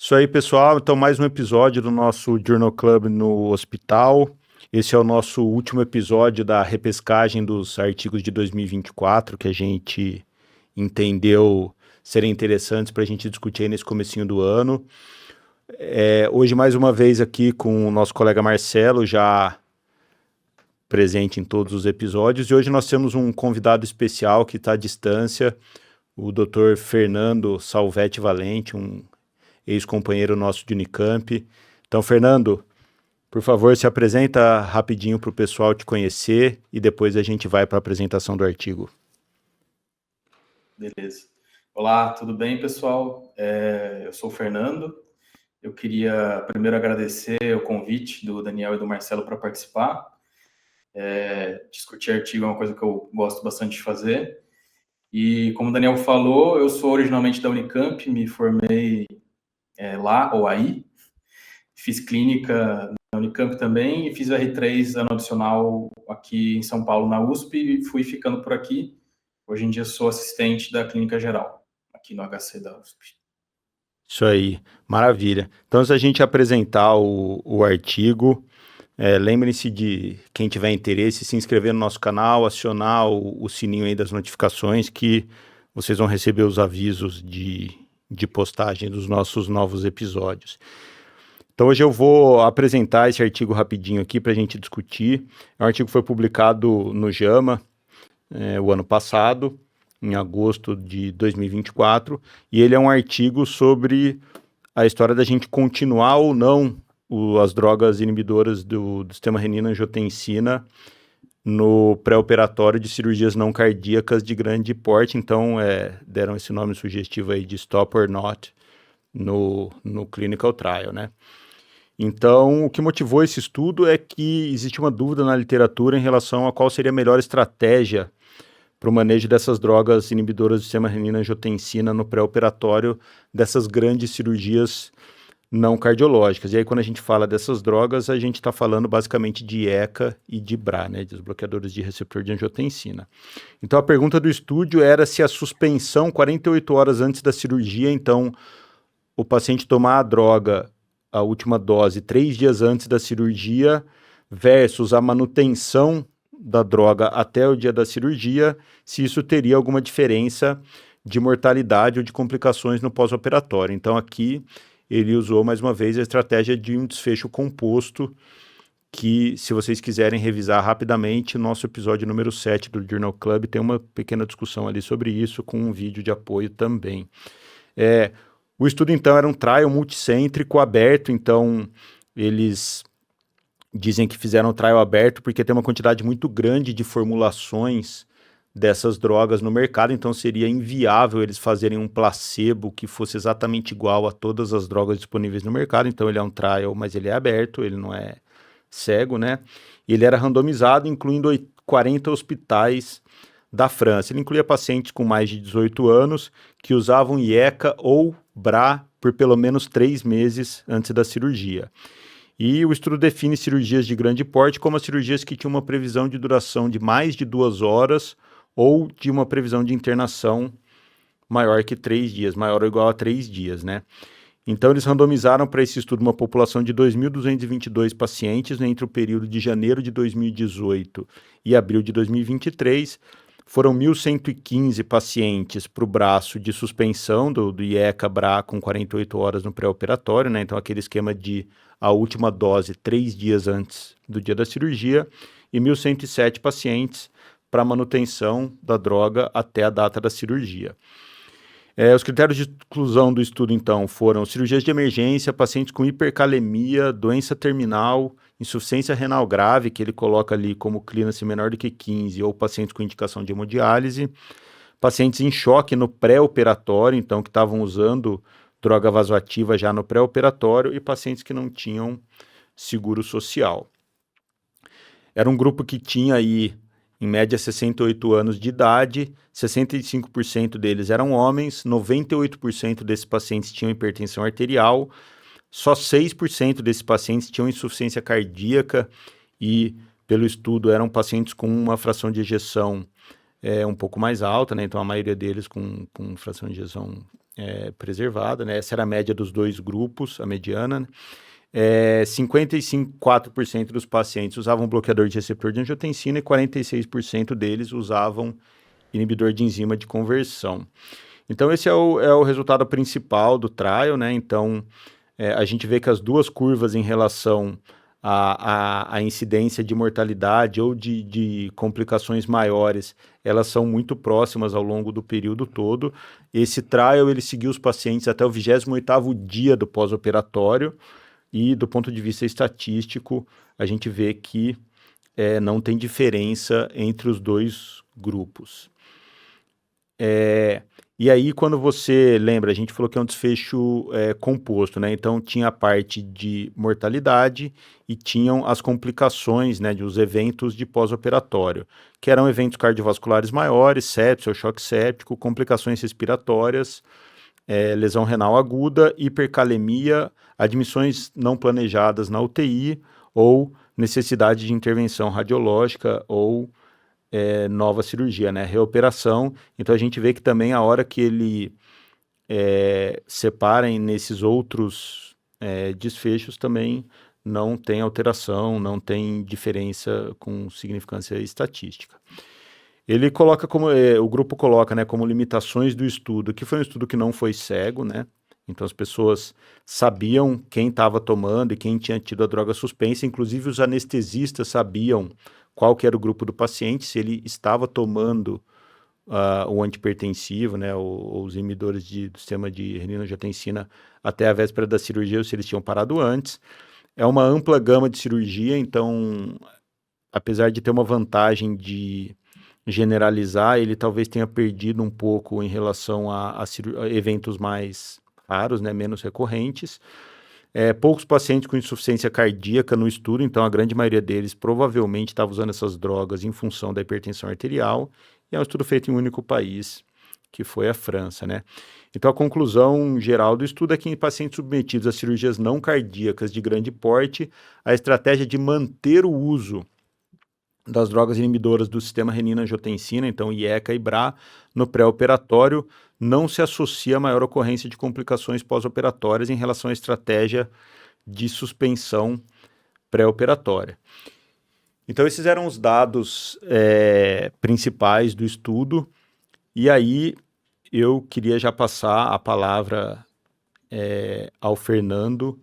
Isso aí, pessoal. Então, mais um episódio do nosso Journal Club no hospital. Esse é o nosso último episódio da repescagem dos artigos de 2024, que a gente entendeu serem interessantes para a gente discutir aí nesse comecinho do ano. Hoje, mais uma vez, aqui com o nosso colega Marcelo, já presente em todos os episódios. E hoje nós temos um convidado especial que está à distância, o Dr. Fernando Salvetti Valente, um ex-companheiro nosso de Unicamp. Então, Fernando, por favor, se apresenta rapidinho para o pessoal te conhecer e depois a gente vai para a apresentação do artigo. Beleza. Olá, tudo bem, pessoal? Eu sou o Fernando. Eu queria primeiro agradecer o convite do Daniel e do Marcelo para participar. Discutir artigo é uma coisa que eu gosto bastante de fazer. E como o Daniel falou, eu sou originalmente da Unicamp, me formei lá ou aí. Fiz clínica na Unicamp também e fiz o R3 ano adicional aqui em São Paulo, na USP, e fui ficando por aqui. Hoje em dia sou assistente da clínica geral, aqui no HC da USP. Isso aí, maravilha. Então, se a gente apresentar o artigo, lembrem-se de quem tiver interesse, se inscrever no nosso canal, acionar o sininho aí das notificações, que vocês vão receber os avisos de postagem dos nossos novos episódios. Então hoje eu vou apresentar esse artigo rapidinho aqui para a gente discutir. É um artigo que foi publicado no JAMA o ano passado, em agosto de 2024, e ele é um artigo sobre a história da gente continuar ou não as drogas inibidoras do sistema renina-angiotensina no pré-operatório de cirurgias não cardíacas de grande porte. Então deram esse nome sugestivo aí de Stop or Not no clinical trial, né? Então, o que motivou esse estudo é que existe uma dúvida na literatura em relação a qual seria a melhor estratégia para o manejo dessas drogas inibidoras do sistema renina-angiotensina no pré-operatório dessas grandes cirurgias não cardiológicas. E aí, quando a gente fala dessas drogas, a gente está falando basicamente de ECA e de BRA, né, dos bloqueadores de receptor de angiotensina. Então, a pergunta do estudo era se a suspensão 48 horas antes da cirurgia, então, o paciente tomar a droga, a última dose 3 dias antes da cirurgia versus a manutenção da droga até o dia da cirurgia, se isso teria alguma diferença de mortalidade ou de complicações no pós-operatório. Então aqui ele usou mais uma vez a estratégia de um desfecho composto, que se vocês quiserem revisar rapidamente, nosso episódio número 7 do Journal Club tem uma pequena discussão ali sobre isso, com um vídeo de apoio também. O estudo, então, era um trial multicêntrico aberto, então eles dizem que fizeram um trial aberto porque tem uma quantidade muito grande de formulações dessas drogas no mercado, então seria inviável eles fazerem um placebo que fosse exatamente igual a todas as drogas disponíveis no mercado. Então ele é um trial, mas ele é aberto, ele não é cego, né? E ele era randomizado, incluindo 40 hospitais da França. Ele incluía pacientes com mais de 18 anos que usavam IECA ou BRA por pelo menos 3 meses antes da cirurgia. E o estudo define cirurgias de grande porte como as cirurgias que tinham uma previsão de duração de mais de 2 horas ou de uma previsão de internação maior que 3 dias, maior ou igual a 3 dias, né? Então eles randomizaram para esse estudo uma população de 2.222 pacientes, né, entre o período de janeiro de 2018 e abril de 2023, foram 1.115 pacientes para o braço de suspensão do IECA-BRA com 48 horas no pré-operatório, né? Então aquele esquema de a última dose 3 dias antes do dia da cirurgia, e 1.107 pacientes para manutenção da droga até a data da cirurgia. Os critérios de exclusão do estudo, então, foram cirurgias de emergência, pacientes com hipercalemia, doença terminal, insuficiência renal grave, que ele coloca ali como clearance menor do que 15, ou pacientes com indicação de hemodiálise, pacientes em choque no pré-operatório, então, que estavam usando droga vasoativa já no pré-operatório, e pacientes que não tinham seguro social. Era um grupo que tinha aí, em média, 68 anos de idade, 65% deles eram homens, 98% desses pacientes tinham hipertensão arterial, só 6% desses pacientes tinham insuficiência cardíaca e, pelo estudo, eram pacientes com uma fração de ejeção um pouco mais alta, né? Então a maioria deles com fração de ejeção preservada, né? Essa era a média dos dois grupos, a mediana, né? 54% dos pacientes usavam bloqueador de receptor de angiotensina e 46% deles usavam inibidor de enzima de conversão. Então, esse é o resultado principal do trial, né? Então, a gente vê que as duas curvas em relação à incidência de mortalidade ou de complicações maiores, elas são muito próximas ao longo do período todo. Esse trial, ele seguiu os pacientes até o 28º dia do pós-operatório e, do ponto de vista estatístico, a gente vê que não tem diferença entre os dois grupos. E aí, quando você lembra, a gente falou que é um desfecho composto, né? Então, tinha a parte de mortalidade e tinham as complicações, né, dos eventos de pós-operatório, que eram eventos cardiovasculares maiores, sepse ou choque séptico, complicações respiratórias, lesão renal aguda, hipercalemia, admissões não planejadas na UTI ou necessidade de intervenção radiológica ou nova cirurgia, né? Reoperação. Então a gente vê que também a hora que ele separa nesses outros desfechos também não tem alteração, não tem diferença com significância estatística. Ele coloca o grupo coloca, né, como limitações do estudo, que foi um estudo que não foi cego, né? Então as pessoas sabiam quem estava tomando e quem tinha tido a droga suspensa, inclusive os anestesistas sabiam qual que era o grupo do paciente, se ele estava tomando o antipertensivo, né, os inibidores do sistema de renina-angiotensina até a véspera da cirurgia, ou se eles tinham parado antes. É uma ampla gama de cirurgia, então, apesar de ter uma vantagem de generalizar, ele talvez tenha perdido um pouco em relação a eventos mais raros, né, menos recorrentes. Poucos pacientes com insuficiência cardíaca no estudo, então a grande maioria deles provavelmente estava usando essas drogas em função da hipertensão arterial, e é um estudo feito em um único país, que foi a França, né? Então a conclusão geral do estudo é que em pacientes submetidos a cirurgias não cardíacas de grande porte, a estratégia de manter o uso das drogas inibidoras do sistema renina-angiotensina, então IECA e BRA, no pré-operatório, não se associa a maior ocorrência de complicações pós-operatórias em relação à estratégia de suspensão pré-operatória. Então, esses eram os dados principais do estudo, e aí eu queria já passar a palavra ao Fernando.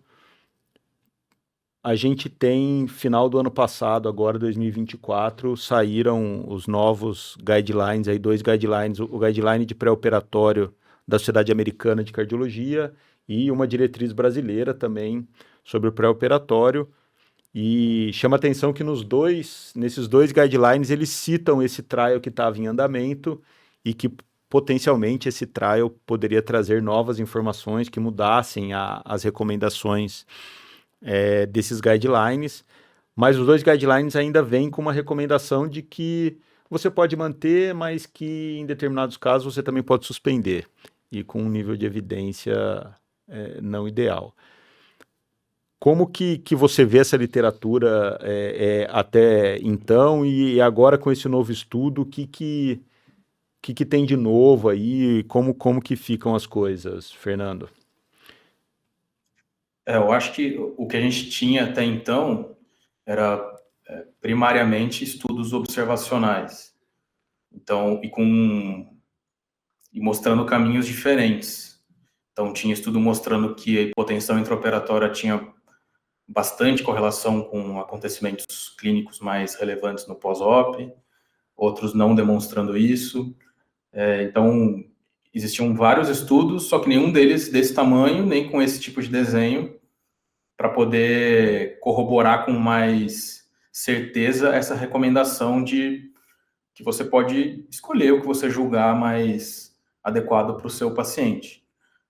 A gente tem, final do ano passado, agora 2024, saíram os novos guidelines, aí 2 guidelines, o guideline de pré-operatório da Sociedade Americana de Cardiologia e uma diretriz brasileira também sobre o pré-operatório. E chama atenção que nesses dois guidelines, eles citam esse trial que estava em andamento e que potencialmente esse trial poderia trazer novas informações que mudassem as recomendações desses guidelines, mas os 2 guidelines ainda vêm com uma recomendação de que você pode manter, mas que em determinados casos você também pode suspender, e com um nível de evidência não ideal. Como que você vê essa literatura até então e agora com esse novo estudo, o que tem de novo aí, como que ficam as coisas, Fernando? Eu acho que o que a gente tinha até então era primariamente estudos observacionais. Então, e mostrando caminhos diferentes. Então, tinha estudo mostrando que a hipotensão intraoperatória tinha bastante correlação com acontecimentos clínicos mais relevantes no pós-op, outros não demonstrando isso. Então, existiam vários estudos, só que nenhum deles desse tamanho, nem com esse tipo de desenho, para poder corroborar com mais certeza essa recomendação de que você pode escolher o que você julgar mais adequado para o seu paciente.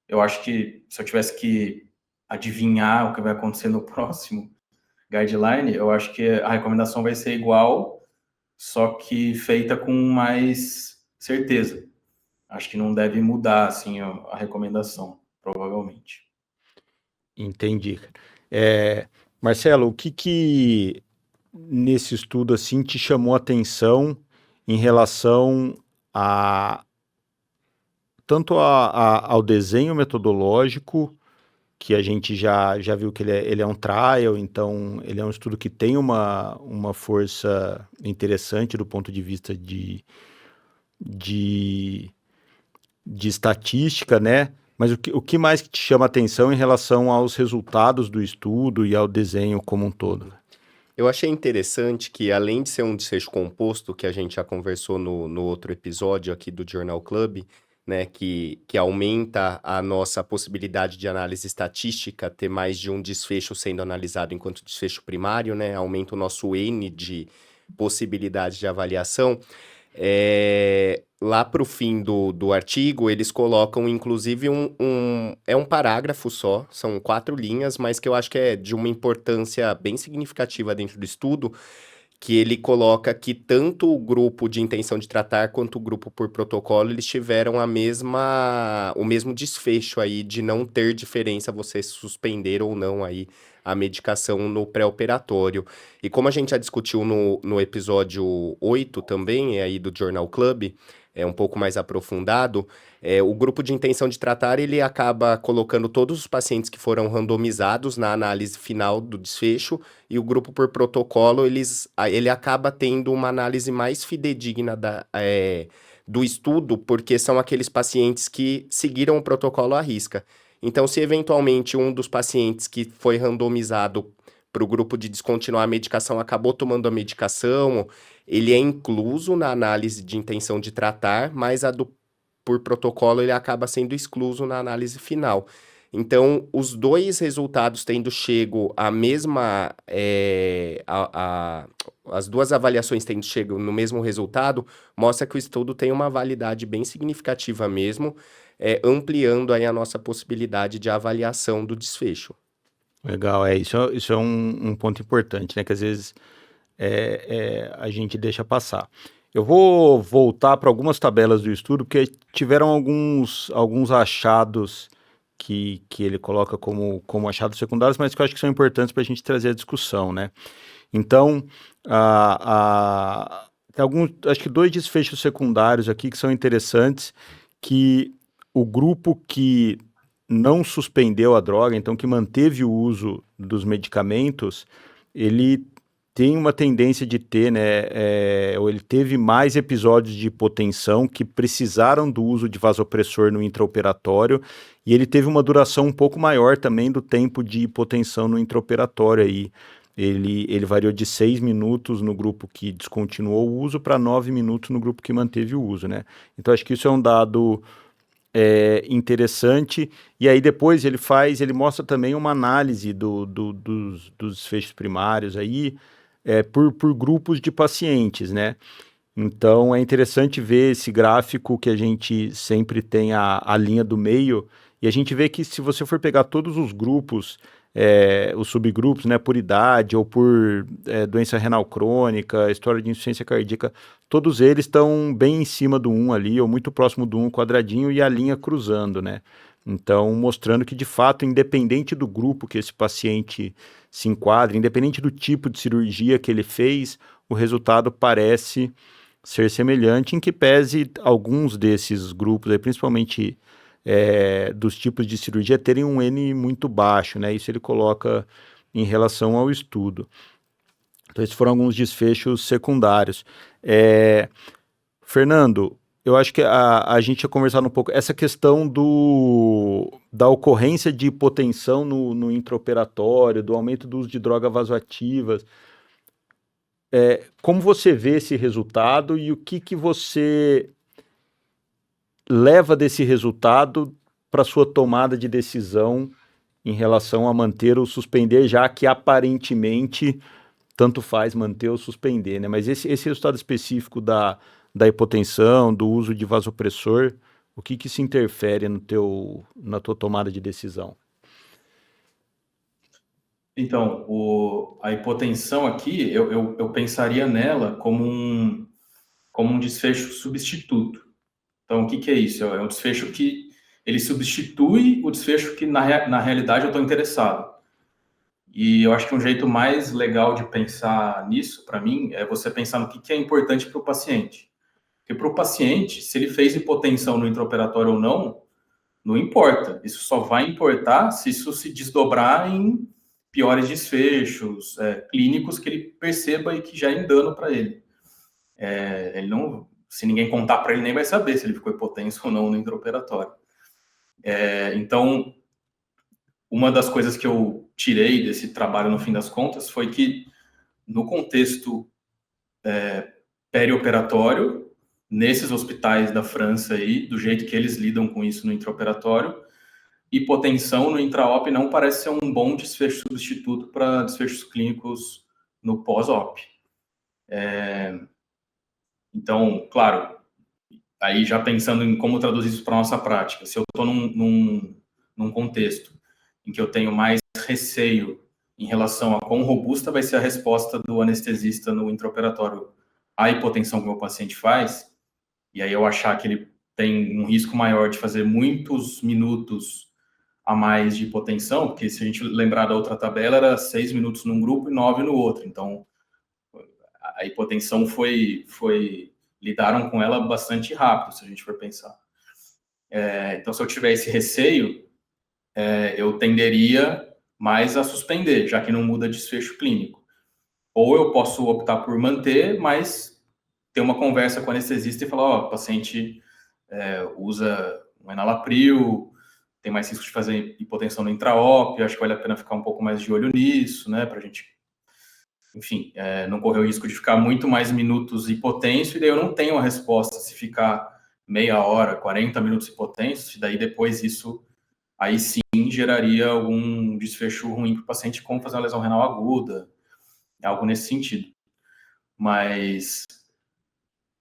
Eu acho que se eu tivesse que adivinhar o que vai acontecer no próximo guideline, eu acho que a recomendação vai ser igual, só que feita com mais certeza. Acho que não deve mudar assim a recomendação, provavelmente. Entendi. Marcelo, o que nesse estudo assim te chamou a atenção em relação a tanto ao desenho metodológico, que a gente já viu que ele é um trial, então ele é um estudo que tem uma força interessante do ponto de vista de estatística, né? Mas o que mais que te chama a atenção em relação aos resultados do estudo e ao desenho como um todo? Eu achei interessante que, além de ser um desfecho composto, que a gente já conversou no outro episódio aqui do Journal Club, né, que aumenta a nossa possibilidade de análise estatística, ter mais de um desfecho sendo analisado enquanto desfecho primário, né, aumenta o nosso N de possibilidades de avaliação. Lá para o fim do artigo, eles colocam, inclusive, um parágrafo só, são 4 linhas, mas que eu acho que é de uma importância bem significativa dentro do estudo, que ele coloca que tanto o grupo de intenção de tratar quanto o grupo por protocolo, eles tiveram o mesmo desfecho aí de não ter diferença você suspender ou não aí a medicação no pré-operatório. E como a gente já discutiu no episódio 8 também, aí do Journal Club, um pouco mais aprofundado, o grupo de intenção de tratar, ele acaba colocando todos os pacientes que foram randomizados na análise final do desfecho, e o grupo por protocolo, ele acaba tendo uma análise mais fidedigna do estudo, porque são aqueles pacientes que seguiram o protocolo à risca. Então, se eventualmente um dos pacientes que foi randomizado para o grupo de descontinuar a medicação acabou tomando a medicação, ele é incluso na análise de intenção de tratar, mas por protocolo ele acaba sendo excluso na análise final. Então, os dois resultados tendo chego à mesma... as duas avaliações tendo chego no mesmo resultado, mostra que o estudo tem uma validade bem significativa mesmo, ampliando aí a nossa possibilidade de avaliação do desfecho. Legal, isso é um ponto importante, né? Que às vezes a gente deixa passar. Eu vou voltar para algumas tabelas do estudo, porque tiveram alguns achados que ele coloca como achados secundários, mas que eu acho que são importantes para a gente trazer a discussão, né? Então, tem acho que 2 desfechos secundários aqui que são interessantes, que o grupo que não suspendeu a droga, então que manteve o uso dos medicamentos, ele tem uma tendência de ter, né, ou ele teve mais episódios de hipotensão que precisaram do uso de vasopressor no intraoperatório, e ele teve uma duração um pouco maior também do tempo de hipotensão no intraoperatório aí. Ele variou de 6 minutos no grupo que descontinuou o uso para 9 minutos no grupo que manteve o uso, né? Então acho que isso é um dado interessante, e aí depois ele mostra também uma análise dos desfechos primários aí, por grupos de pacientes, né? Então é interessante ver esse gráfico que a gente sempre tem a linha do meio, e a gente vê que se você for pegar todos os grupos, os subgrupos, né, por idade ou por doença renal crônica, história de insuficiência cardíaca, todos eles estão bem em cima do 1 ali, ou muito próximo do 1 quadradinho, e a linha cruzando, né? Então, mostrando que, de fato, independente do grupo que esse paciente se enquadra, independente do tipo de cirurgia que ele fez, o resultado parece ser semelhante, em que pese alguns desses grupos, aí, principalmente dos tipos de cirurgia, terem um N muito baixo, né? Isso ele coloca em relação ao estudo. Então, esses foram alguns desfechos secundários. Fernando, eu acho que a gente tinha conversado um pouco, essa questão da ocorrência de hipotensão no intraoperatório, do aumento do uso de drogas vasoativas. Como você vê esse resultado e o que você leva desse resultado para sua tomada de decisão em relação a manter ou suspender, já que aparentemente tanto faz manter ou suspender, né? Mas esse resultado específico da hipotensão, do uso de vasopressor, o que se interfere na tua tomada de decisão? Então, a hipotensão aqui, eu pensaria nela como um desfecho substituto. Então, o que é isso? É um desfecho que ele substitui o desfecho que, na realidade, eu estou interessado. E eu acho que um jeito mais legal de pensar nisso, para mim, é você pensar no que é importante para o paciente. Porque para o paciente, se ele fez hipotensão no intraoperatório ou não, não importa. Isso só vai importar se isso se desdobrar em piores desfechos clínicos que ele perceba e que gerem dano para ele. Ele não, se ninguém contar para ele, nem vai saber se ele ficou hipotenso ou não no intraoperatório. Então, uma das coisas que eu tirei desse trabalho, no fim das contas, foi que, no contexto perioperatório, nesses hospitais da França aí, do jeito que eles lidam com isso no intraoperatório, hipotensão no intra-op não parece ser um bom desfecho substituto para desfechos clínicos no pós-op. Então, claro, aí já pensando em como traduzir isso para a nossa prática, se eu estou num contexto em que eu tenho mais receio em relação a quão robusta vai ser a resposta do anestesista no intraoperatório à hipotensão que o meu paciente faz, e aí eu achar que ele tem um risco maior de fazer muitos minutos a mais de hipotensão, porque se a gente lembrar da outra tabela, era 6 minutos num grupo e 9 no outro, então a hipotensão lidaram com ela bastante rápido, se a gente for pensar. Então, se eu tiver esse receio, eu tenderia mais a suspender, já que não muda desfecho clínico. Ou eu posso optar por manter, mas ter uma conversa com o anestesista e falar, o paciente usa um enalapril, tem mais risco de fazer hipotensão no intra-op, acho que vale a pena ficar um pouco mais de olho nisso, né, pra gente, enfim, não correr o risco de ficar muito mais minutos hipotenso, e daí eu não tenho a resposta se ficar meia hora, 40 minutos hipotenso, e daí depois isso, aí sim, geraria algum desfecho ruim para o paciente, como fazer uma lesão renal aguda, algo nesse sentido. Mas,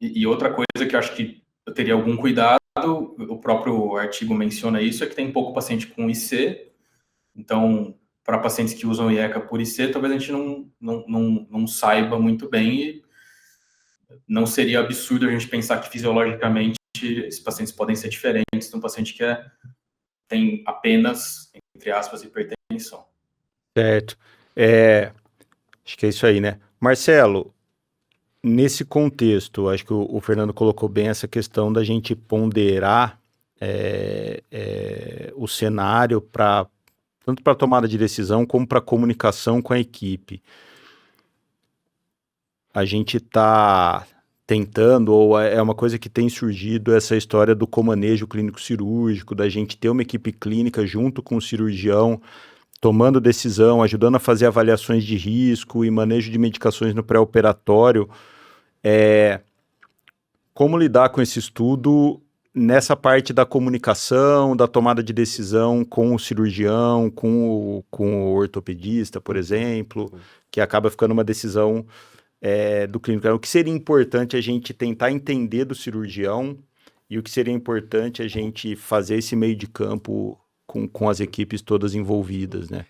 e outra coisa que eu acho que eu teria algum cuidado, o próprio artigo menciona isso, é que tem pouco paciente com IC, então, para pacientes que usam IECA por IC, talvez a gente não saiba muito bem, e não seria absurdo a gente pensar que fisiologicamente esses pacientes podem ser diferentes de um paciente que tem apenas, entre aspas, hipertensão. Certo. Acho que é isso aí, né? Marcelo, nesse contexto, acho que o Fernando colocou bem essa questão da gente ponderar o cenário tanto para a tomada de decisão como para a comunicação com a equipe. A gente está tentando, ou é uma coisa que tem surgido, essa história do comanejo clínico cirúrgico, da gente ter uma equipe clínica junto com o cirurgião, tomando decisão, ajudando a fazer avaliações de risco e manejo de medicações no pré-operatório. Como lidar com esse estudo nessa parte da comunicação, da tomada de decisão com o cirurgião, com o ortopedista, por exemplo, que acaba ficando uma decisão do clínico. O que seria importante a gente tentar entender do cirurgião e o que seria importante a gente fazer esse meio de campo com as equipes todas envolvidas, né?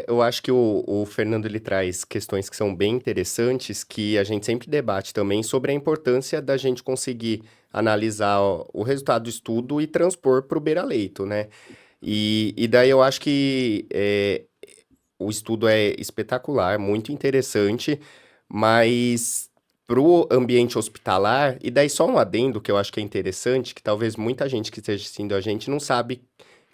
Eu acho que o Fernando, ele traz questões que são bem interessantes, que a gente sempre debate também sobre a importância da gente conseguir analisar o resultado do estudo e transpor para o beira-leito, né? E daí eu acho que o estudo é espetacular, muito interessante, mas para o ambiente hospitalar, e daí só um adendo que eu acho que é interessante, que talvez muita gente que esteja assistindo a gente não sabe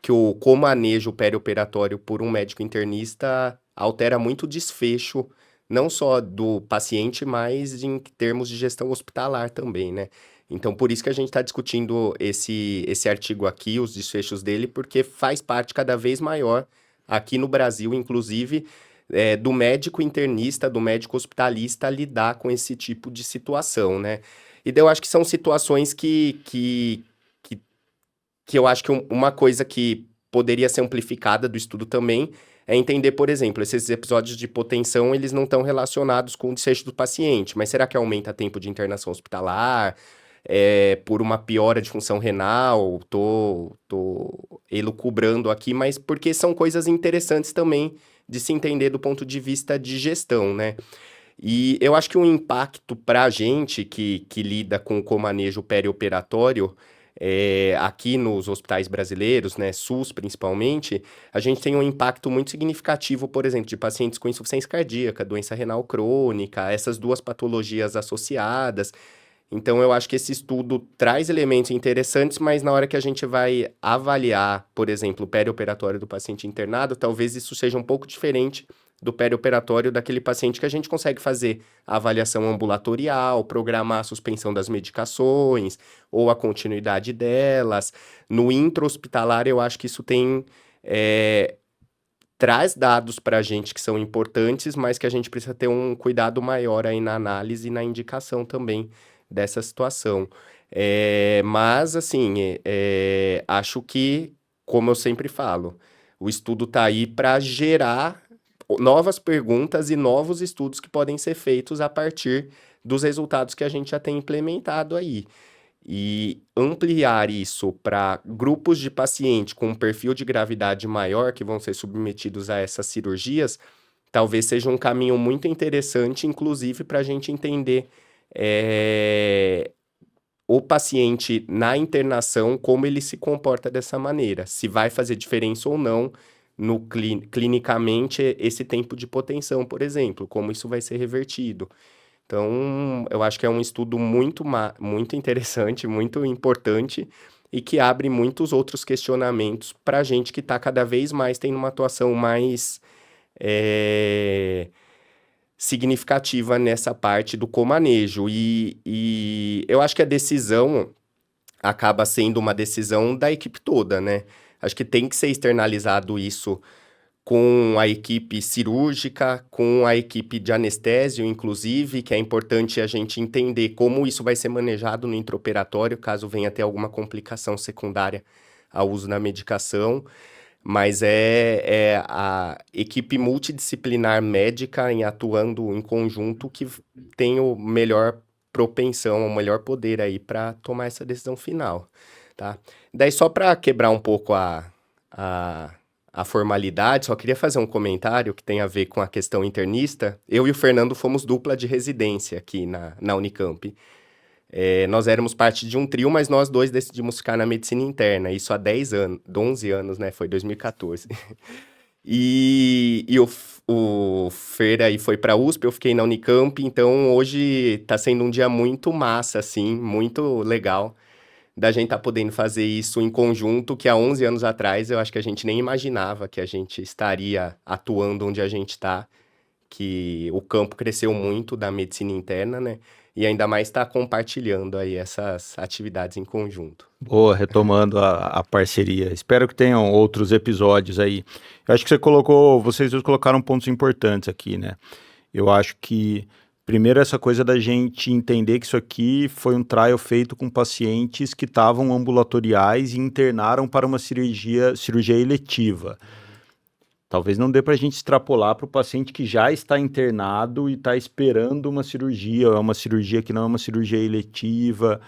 que o comanejo perioperatório por um médico internista altera muito o desfecho, não só do paciente, mas em termos de gestão hospitalar também, né? Então, por isso que a gente está discutindo esse artigo aqui, os desfechos dele, porque faz parte cada vez maior, aqui no Brasil, inclusive, do médico internista, do médico hospitalista lidar com esse tipo de situação, né? E daí eu acho que são situações que eu acho que uma coisa que poderia ser amplificada do estudo também é entender, por exemplo, esses episódios de hipotensão, eles não estão relacionados com o desfecho do paciente, mas será que aumenta tempo de internação hospitalar? Por uma piora de função renal? Tô elucubrando aqui, mas porque são coisas interessantes também de se entender do ponto de vista de gestão, né? E eu acho que um impacto para a gente que lida com o comanejo perioperatório, aqui nos hospitais brasileiros, né, SUS principalmente, a gente tem um impacto muito significativo, por exemplo, de pacientes com insuficiência cardíaca, doença renal crônica, essas duas patologias associadas. Então, eu acho que esse estudo traz elementos interessantes, mas na hora que a gente vai avaliar, por exemplo, o perioperatório do paciente internado, talvez isso seja um pouco diferente do perioperatório daquele paciente que a gente consegue fazer a avaliação ambulatorial, programar a suspensão das medicações ou a continuidade delas. No intra-hospitalar, eu acho que isso traz dados para a gente que são importantes, mas que a gente precisa ter um cuidado maior aí na análise e na indicação também dessa situação. Mas, assim, acho que, como eu sempre falo, o estudo está aí para gerar novas perguntas e novos estudos que podem ser feitos a partir dos resultados que a gente já tem implementado aí. E ampliar isso para grupos de paciente com um perfil de gravidade maior que vão ser submetidos a essas cirurgias, talvez seja um caminho muito interessante, inclusive para a gente entender o paciente na internação, como ele se comporta dessa maneira, se vai fazer diferença ou não no clinicamente esse tempo de hipotensão, por exemplo, como isso vai ser revertido. Então, eu acho que é um estudo muito interessante, muito importante e que abre muitos outros questionamentos para a gente que está cada vez mais tendo uma atuação mais significativa nessa parte do comanejo. E eu acho que a decisão acaba sendo uma decisão da equipe toda, né? Acho que tem que ser externalizado isso com a equipe cirúrgica, com a equipe de anestésio, inclusive, que é importante a gente entender como isso vai ser manejado no intraoperatório, caso venha ter alguma complicação secundária ao uso da medicação, mas é a equipe multidisciplinar médica atuando em conjunto que tem o melhor propensão, o melhor poder aí para tomar essa decisão final, tá? Daí, só para quebrar um pouco a formalidade, só queria fazer um comentário que tem a ver com a questão internista. Eu e o Fernando fomos dupla de residência aqui na Unicamp. Nós éramos parte de um trio, mas nós dois decidimos ficar na medicina interna, isso há 10 anos, 11 anos, né? Foi 2014. E o Fer aí foi para a USP, eu fiquei na Unicamp, então hoje tá sendo um dia muito massa, assim, muito legal da gente tá podendo fazer isso em conjunto, que há 11 anos atrás eu acho que a gente nem imaginava que a gente estaria atuando onde a gente está, que o campo cresceu muito da medicina interna, né? E ainda mais está compartilhando aí essas atividades em conjunto. Boa, retomando a parceria. Espero que tenham outros episódios aí. Eu acho que vocês dois colocaram pontos importantes aqui, né? Eu acho que primeiro, essa coisa da gente entender que isso aqui foi um trial feito com pacientes que estavam ambulatoriais e internaram para uma cirurgia eletiva. Talvez não dê para a gente extrapolar para o paciente que já está internado e está esperando uma cirurgia, ou é uma cirurgia que não é uma cirurgia eletiva,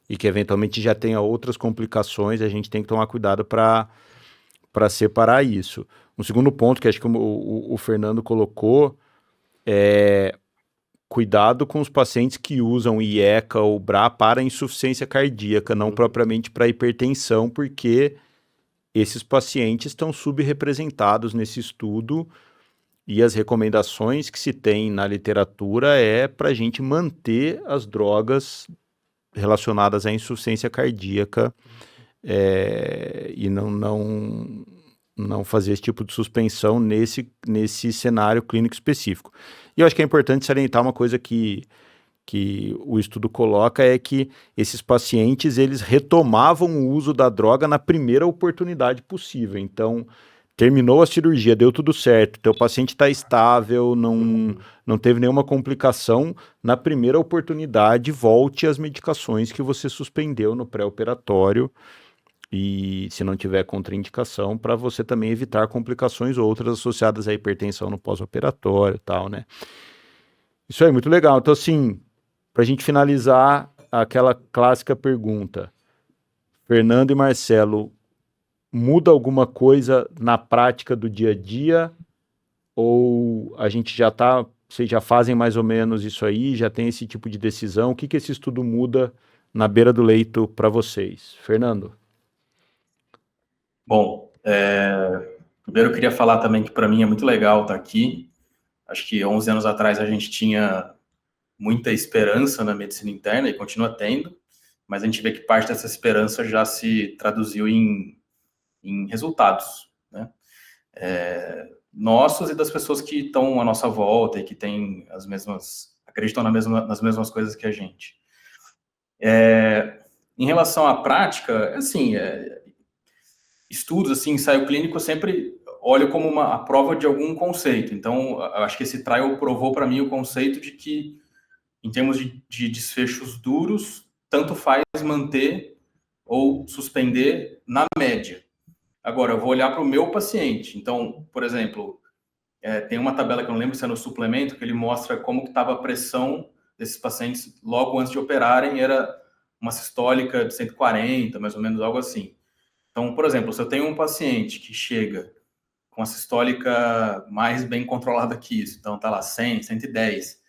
e que eventualmente já tenha outras complicações. A gente tem que tomar cuidado para separar isso. Um segundo ponto que acho que o Fernando colocou, cuidado com os pacientes que usam IECA ou BRA para insuficiência cardíaca, não propriamente para hipertensão, porque esses pacientes estão subrepresentados nesse estudo e as recomendações que se tem na literatura para a gente manter as drogas relacionadas à insuficiência cardíaca e não fazer esse tipo de suspensão nesse cenário clínico específico. E eu acho que é importante salientar uma coisa que o estudo coloca, é que esses pacientes, eles retomavam o uso da droga na primeira oportunidade possível. Então, terminou a cirurgia, deu tudo certo, teu paciente está estável, não teve nenhuma complicação, na primeira oportunidade, volte às medicações que você suspendeu no pré-operatório, e se não tiver contraindicação, para você também evitar complicações outras associadas à hipertensão no pós-operatório e tal, né? Isso aí, muito legal. Então, assim, para a gente finalizar, aquela clássica pergunta, Fernando e Marcelo, muda alguma coisa na prática do dia a dia? Ou a gente vocês já fazem mais ou menos isso aí, já tem esse tipo de decisão? O que esse estudo muda na beira do leito para vocês? Fernando? Bom, primeiro eu queria falar também que para mim é muito legal estar aqui. Acho que 11 anos atrás a gente tinha muita esperança na medicina interna, e continua tendo, mas a gente vê que parte dessa esperança já se traduziu em resultados, né? Nossos e das pessoas que estão à nossa volta e que têm acreditam nas mesmas coisas que a gente. Em relação à prática, assim, estudos, assim, ensaio clínico, eu sempre olho como a prova de algum conceito. Então, eu acho que esse trial provou para mim o conceito de que, em termos de desfechos duros, tanto faz manter ou suspender na média. Agora, eu vou olhar para o meu paciente. Então, por exemplo, tem uma tabela que eu não lembro se é no suplemento, que ele mostra como que estava a pressão desses pacientes logo antes de operarem, era uma sistólica de 140, mais ou menos, algo assim. Então, por exemplo, se eu tenho um paciente que chega com a sistólica mais bem controlada que isso, então tá lá 100, 110,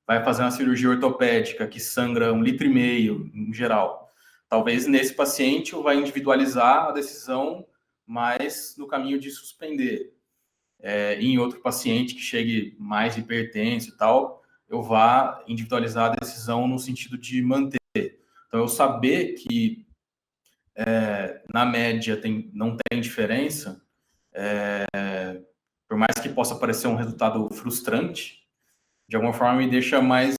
vai fazer uma cirurgia ortopédica que sangra 1,5 litro em geral. Talvez nesse paciente eu vai individualizar a decisão mais no caminho de suspender. Em outro paciente que chegue mais hipertenso e tal, eu vá individualizar a decisão no sentido de manter. Então, eu saber que na média não tem diferença, por mais que possa parecer um resultado frustrante, de alguma forma me deixa mais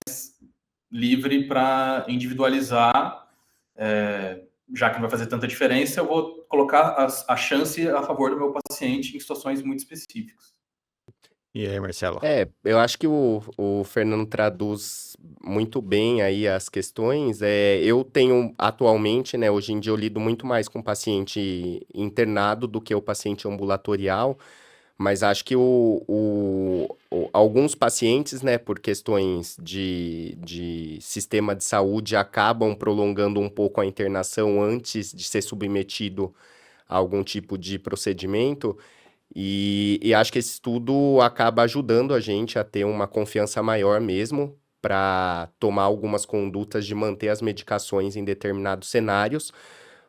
livre para individualizar, já que não vai fazer tanta diferença, eu vou colocar a chance a favor do meu paciente em situações muito específicas. E aí, Marcelo? Eu acho que o Fernando traduz muito bem aí as questões. Eu tenho atualmente, né, hoje em dia eu lido muito mais com paciente internado do que o paciente ambulatorial, mas acho que alguns pacientes, né, por questões de sistema de saúde, acabam prolongando um pouco a internação antes de ser submetido a algum tipo de procedimento. E acho que esse estudo acaba ajudando a gente a ter uma confiança maior mesmo para tomar algumas condutas de manter as medicações em determinados cenários,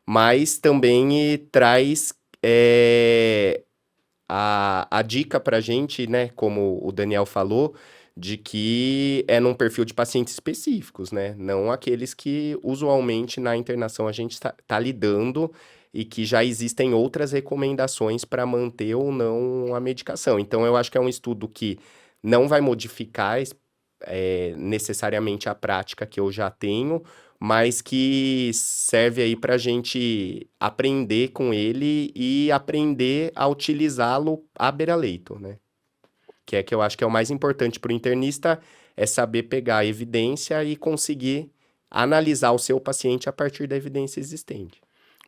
mas também traz a dica para a gente, né, como o Daniel falou, de que é num perfil de pacientes específicos, né, não aqueles que usualmente na internação a gente tá lidando e que já existem outras recomendações para manter ou não a medicação. Então, eu acho que é um estudo que não vai modificar necessariamente a prática que eu já tenho, mas que serve aí para a gente aprender com ele e aprender a utilizá-lo à beira-leito, né? Que eu acho que é o mais importante para o internista, é saber pegar a evidência e conseguir analisar o seu paciente a partir da evidência existente.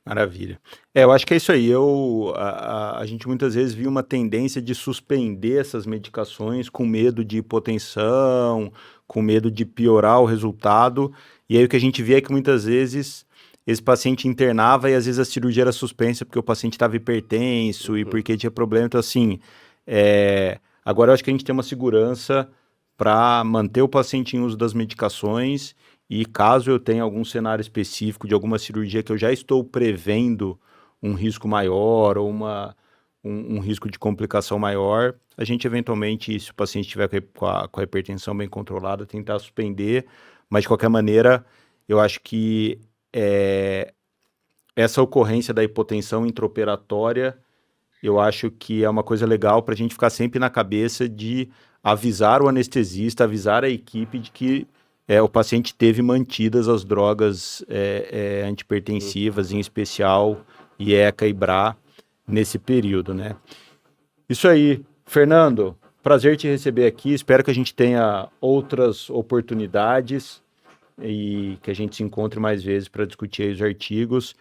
Maravilha. Eu acho que é isso aí. A gente muitas vezes viu uma tendência de suspender essas medicações com medo de hipotensão, com medo de piorar o resultado. E aí o que a gente vê é que muitas vezes esse paciente internava e às vezes a cirurgia era suspensa porque o paciente estava hipertenso e porque tinha problema. Então, assim, agora eu acho que a gente tem uma segurança para manter o paciente em uso das medicações. E caso eu tenha algum cenário específico de alguma cirurgia que eu já estou prevendo um risco maior ou um risco de complicação maior, a gente eventualmente, se o paciente estiver com a hipertensão bem controlada, tentar suspender. Mas de qualquer maneira, eu acho que essa ocorrência da hipotensão intraoperatória, eu acho que é uma coisa legal para a gente ficar sempre na cabeça de avisar o anestesista, avisar a equipe de que o paciente teve mantidas as drogas antipertensivas, em especial IECA e BRA, nesse período, né? Isso aí. Fernando, prazer te receber aqui. Espero que a gente tenha outras oportunidades e que a gente se encontre mais vezes para discutir aí os artigos.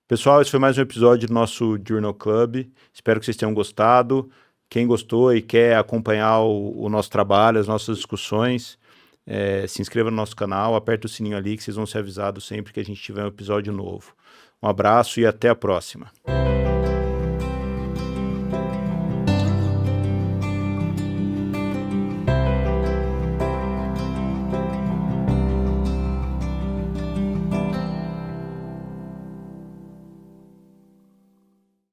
Pessoal, esse foi mais um episódio do nosso Journal Club. Espero que vocês tenham gostado. Quem gostou e quer acompanhar o nosso trabalho, as nossas discussões, se inscreva no nosso canal, aperta o sininho ali que vocês vão ser avisados sempre que a gente tiver um episódio novo. Um abraço e até a próxima.